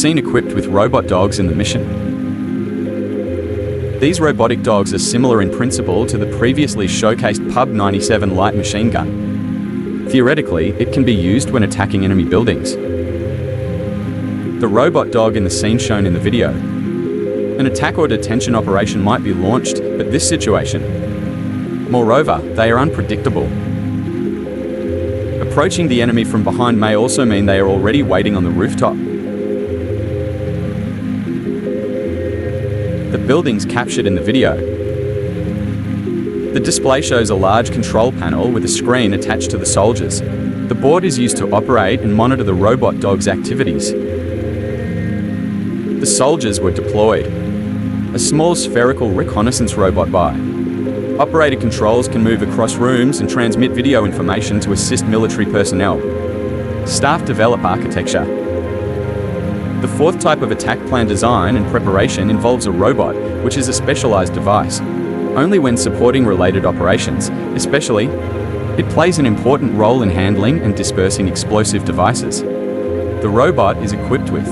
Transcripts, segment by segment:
seen equipped with robot dogs in the mission. These robotic dogs are similar in principle to the previously showcased Pub 97 light machine gun. Theoretically, it can be used when attacking enemy buildings. The robot dog in the scene shown in the video. An attack or detention operation might be launched, but this situation. Moreover, they are unpredictable. Approaching the enemy from behind may also mean they are already waiting on the rooftop. The buildings captured in the video. The display shows a large control panel with a screen attached to the soldiers. The board is used to operate and monitor the robot dog's activities. The soldiers were deployed. A small spherical reconnaissance robot by. Operator controls can move across rooms and transmit video information to assist military personnel. Staff develop architecture. The fourth type of attack plan design and preparation involves a robot, which is a specialized device. Only when supporting related operations, especially, it plays an important role in handling and dispersing explosive devices. The robot is equipped with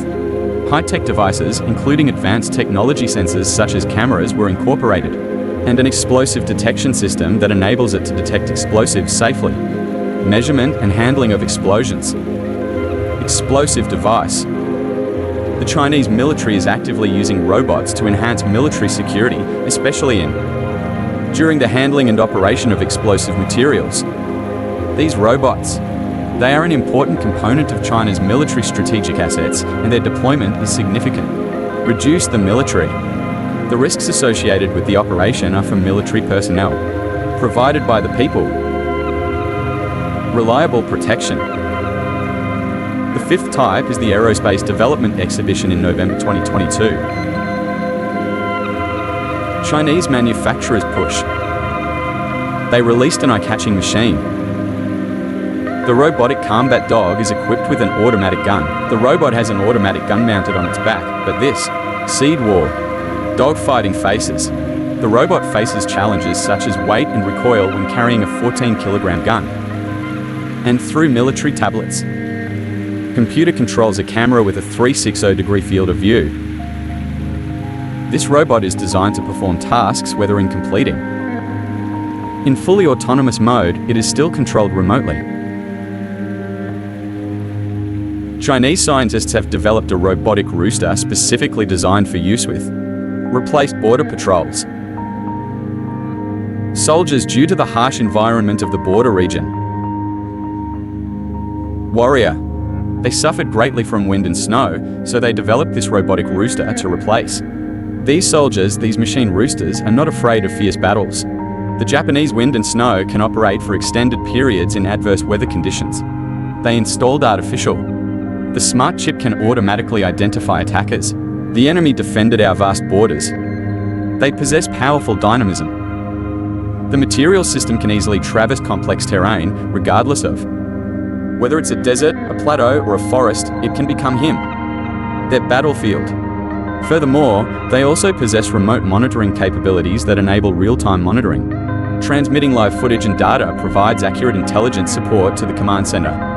high-tech devices, including advanced technology sensors such as cameras, were incorporated, and an explosive detection system that enables it to detect explosives safely. Measurement and handling of explosions. Explosive device. The Chinese military is actively using robots to enhance military security, especially during the handling and operation of explosive materials. These robots, they are an important component of China's military strategic assets, and their deployment is significant. Reduce the military. The risks associated with the operation are for military personnel, provided by the people. Reliable protection. The fifth type is the Aerospace Development Exhibition in November 2022. Chinese manufacturers push. They released an eye-catching machine. The robotic combat dog is equipped with an automatic gun. The robot has an automatic gun mounted on its back, but this Seed War. Dogfighting faces. The robot faces challenges such as weight and recoil when carrying a 14-kilogram gun. And through military tablets. Computer controls a camera with a 360-degree field of view. This robot is designed to perform tasks whether in completing. In fully autonomous mode, it is still controlled remotely. Chinese scientists have developed a robotic rooster specifically designed for use with replaced border patrols. Soldiers due to the harsh environment of the border region. Warrior. They suffered greatly from wind and snow, so they developed this robotic rooster to replace. These soldiers, these machine roosters, are not afraid of fierce battles. The Japanese wind and snow can operate for extended periods in adverse weather conditions. They installed artificial. The smart chip can automatically identify attackers. The enemy defended our vast borders. They possess powerful dynamism. The material system can easily traverse complex terrain, regardless of whether it's a desert, a plateau, or a forest, it can become him. Their battlefield. Furthermore, they also possess remote monitoring capabilities that enable real-time monitoring. Transmitting live footage and data provides accurate intelligence support to the command center.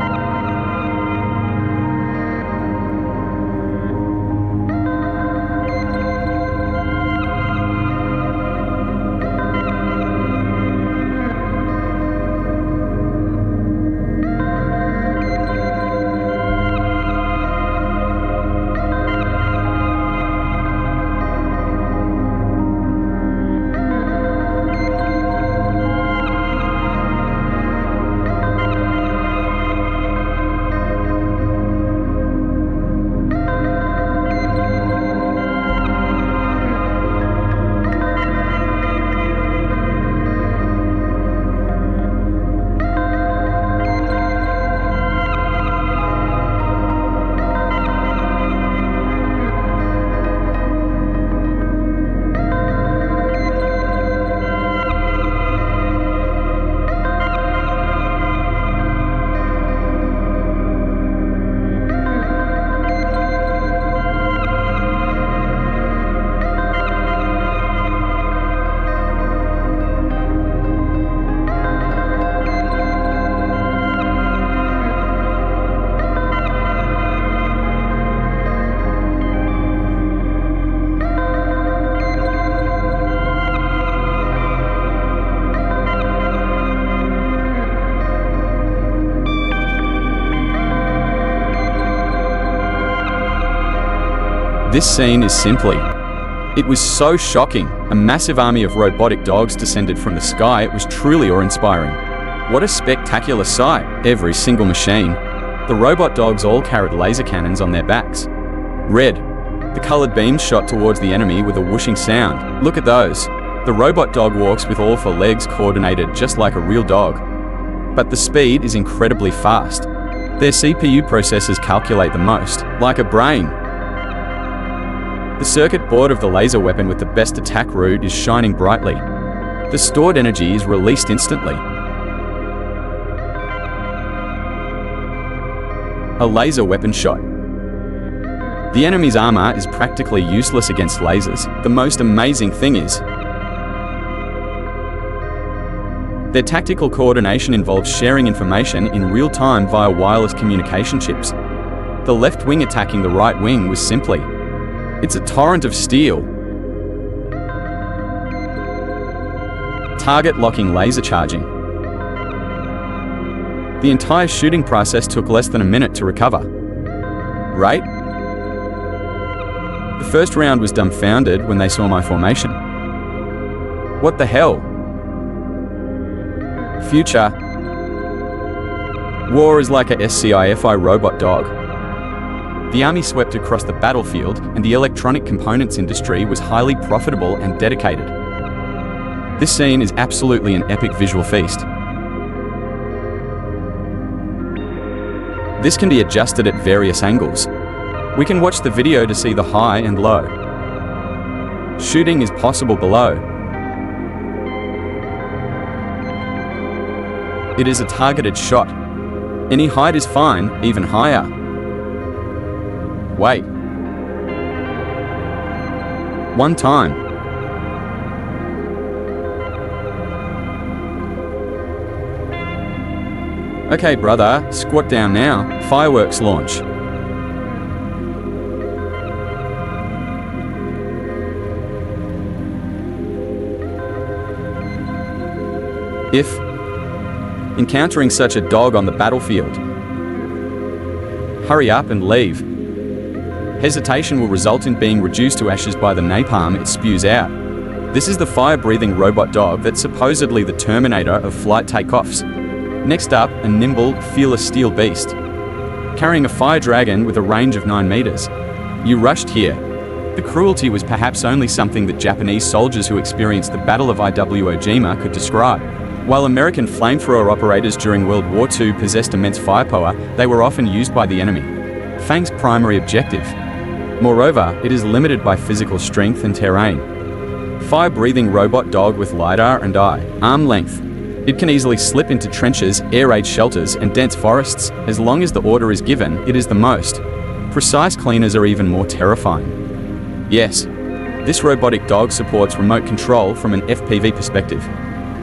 This scene is simply... It was so shocking. A massive army of robotic dogs descended from the sky. It was truly awe-inspiring. What a spectacular sight. Every single machine. The robot dogs all carried laser cannons on their backs. Red. The colored beams shot towards the enemy with a whooshing sound. Look at those. The robot dog walks with all four legs coordinated just like a real dog. But the speed is incredibly fast. Their CPU processors calculate the most, like a brain. The circuit board of the laser weapon with the best attack route is shining brightly. The stored energy is released instantly. A laser weapon shot. The enemy's armor is practically useless against lasers. The most amazing thing is, their tactical coordination involves sharing information in real time via wireless communication chips. The left wing attacking the right wing was simply... It's a torrent of steel. Target locking laser charging. The entire shooting process took less than a minute to recover. Right? The first round was dumbfounded when they saw my formation. What the hell? Future. War is like a SCIFI robot dog. The army swept across the battlefield, and the electronic components industry was highly profitable and dedicated. This scene is absolutely an epic visual feast. This can be adjusted at various angles. We can watch the video to see the high and low. Shooting is possible below. It is a targeted shot. Any height is fine, even higher. Wait. One time. Okay, brother, squat down now. Fireworks launch. If encountering such a dog on the battlefield, hurry up and leave. Hesitation will result in being reduced to ashes by the napalm it spews out. This is the fire-breathing robot dog that's supposedly the Terminator of flight takeoffs. Next up, a nimble, fearless steel beast, carrying a fire dragon with a range of 9 meters. You rushed here. The cruelty was perhaps only something that Japanese soldiers who experienced the Battle of Iwo Jima could describe. While American flamethrower operators during World War II possessed immense firepower, they were often used by the enemy. Fang's primary objective. Moreover, it is limited by physical strength and terrain. Fire-breathing robot dog with LiDAR and eye, arm length. It can easily slip into trenches, air raid shelters, and dense forests. As long as the order is given, it is the most. Precise cleaners are even more terrifying. Yes, this robotic dog supports remote control from an FPV perspective.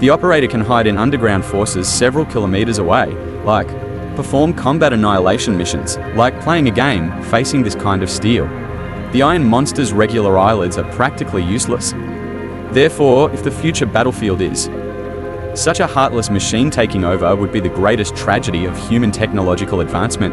The operator can hide in underground forces several kilometers away, like perform combat annihilation missions, like playing a game facing this kind of steel. The Iron Monster's regular eyelids are practically useless. Therefore, if the future battlefield is such a heartless machine taking over would be the greatest tragedy of human technological advancement.